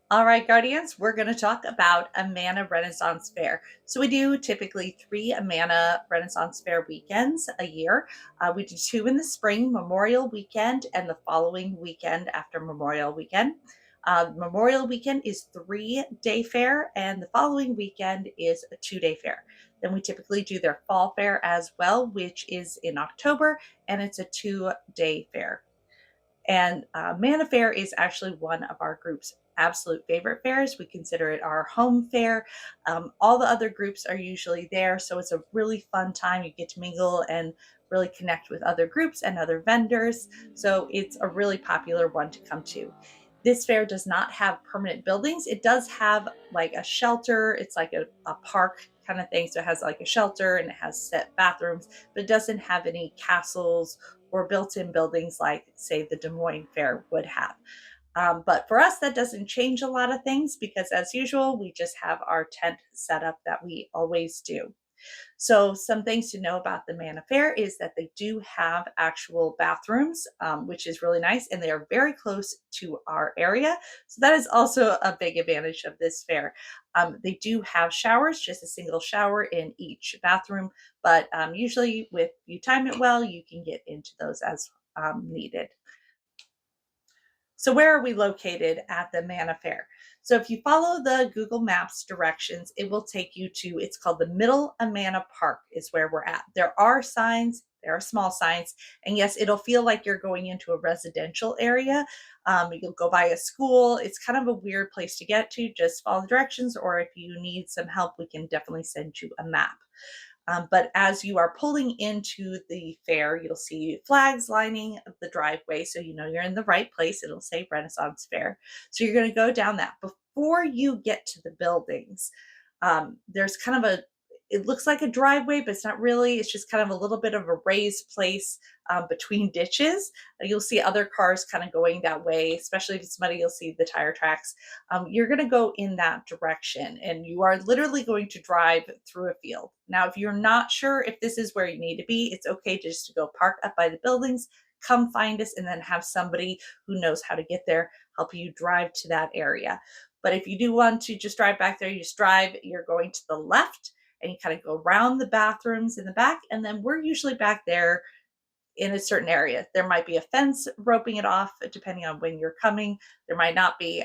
All right, Guardians, we're going to talk about Amana Renaissance Fair. So, we do typically 3 Amana Renaissance Fair weekends a year. We do 2 in the spring, Memorial Weekend, and the following weekend after Memorial Weekend. Memorial Weekend is 3-day fair, and the following weekend is a 2-day fair. Then we typically do their fall fair as well, which is in October, and it's a 2-day fair. And Mana Fair is actually one of our group's absolute favorite fairs. We consider it our home fair. All the other groups are usually there, so it's a really fun time. You get to mingle and really connect with other groups and other vendors. So it's a really popular one to come to. This fair does not have permanent buildings. It does have like a shelter. It's like a park kind of thing. So it has like a shelter and it has set bathrooms, but it doesn't have any castles or built-in buildings like, say, the Des Moines Fair would have. But for us, that doesn't change a lot of things because, as usual, we just have our tent set up that we always do. So, some things to know about the Mana Fair is that they do have actual bathrooms, which is really nice, and they are very close to our area. So, that is also a big advantage of this fair. They do have showers, just a single shower in each bathroom, but usually, if you time it well, you can get into those as needed. So where are we located at the Mana Fair? So if you follow the Google Maps directions, it will take you to, it's called the Middle Amana Park is where we're at. There are signs, there are small signs, and yes, it'll feel like you're going into a residential area. You'll go by a school. It's kind of a weird place to get to. Just follow the directions, or if you need some help, we can definitely send you a map. But as you are pulling into the fair, you'll see flags lining the driveway. So you know you're in the right place. It'll say Renaissance Fair. So you're going to go down that. Before you get to the buildings, there's kind of it looks like a driveway, but it's not really. It's just kind of a little bit of a raised place between ditches. You'll see other cars kind of going that way, especially if it's muddy, you'll see the tire tracks. You're going to go in that direction and you are literally going to drive through a field. Now, if you're not sure if this is where you need to be, it's okay just to go park up by the buildings, come find us, and then have somebody who knows how to get there help you drive to that area. But if you do want to just drive back there, you just drive, you're going to the left and you kind of go around the bathrooms in the back. And then we're usually back there in a certain area. There might be a fence roping it off, depending on when you're coming. There might not be.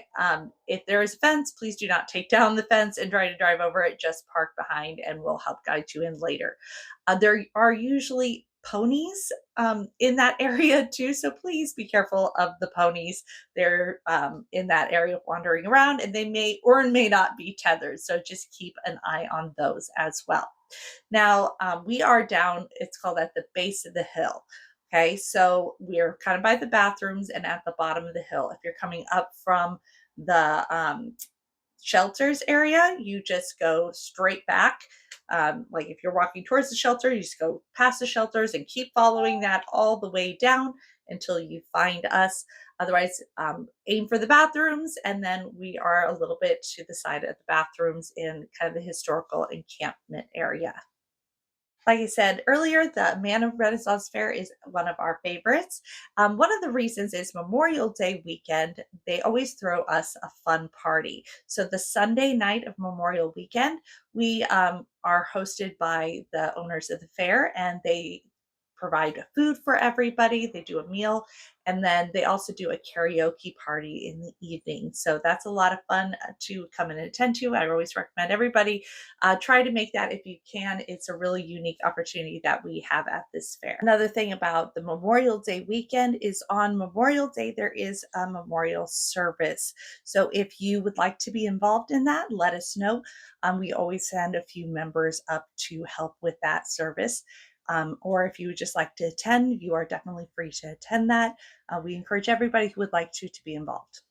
If there is a fence, please do not take down the fence and try to drive over it. Just park behind and we'll help guide you in later. There are usually ponies in that area too, so please be careful of the ponies. They're in that area wandering around and they may or may not be tethered, so just keep an eye on those as well. Now, we are down, it's called at the base of the hill. Okay, so we're kind of by the bathrooms and at the bottom of the hill. If you're coming up from the shelters area, you just go straight back. Like if you're walking towards the shelter, you just go past the shelters and keep following that all the way down until you find us. Otherwise, aim for the bathrooms, and then we are a little bit to the side of the bathrooms in kind of the historical encampment area. Like I said earlier, the Mana Renaissance Fair is one of our favorites. One of the reasons is Memorial Day weekend. They always throw us a fun party. So the Sunday night of Memorial weekend, we are hosted by the owners of the fair, and they provide food for everybody. They do a meal, and then they also do a karaoke party in the evening. So that's a lot of fun to come and attend to. I always recommend everybody try to make that if you can. It's a really unique opportunity that we have at this fair. Another thing about the Memorial Day weekend is on Memorial Day, there is a memorial service. So if you would like to be involved in that, let us know. We always send a few members up to help with that service. Or if you would just like to attend, you are definitely free to attend that. We encourage everybody who would like to be involved.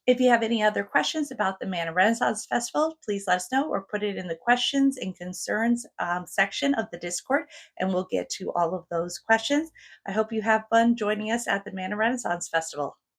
If you have any other questions about the Mana Renaissance Festival, please let us know or put it in the questions and concerns section of the Discord, and we'll get to all of those questions. I hope you have fun joining us at the Mana Renaissance Festival.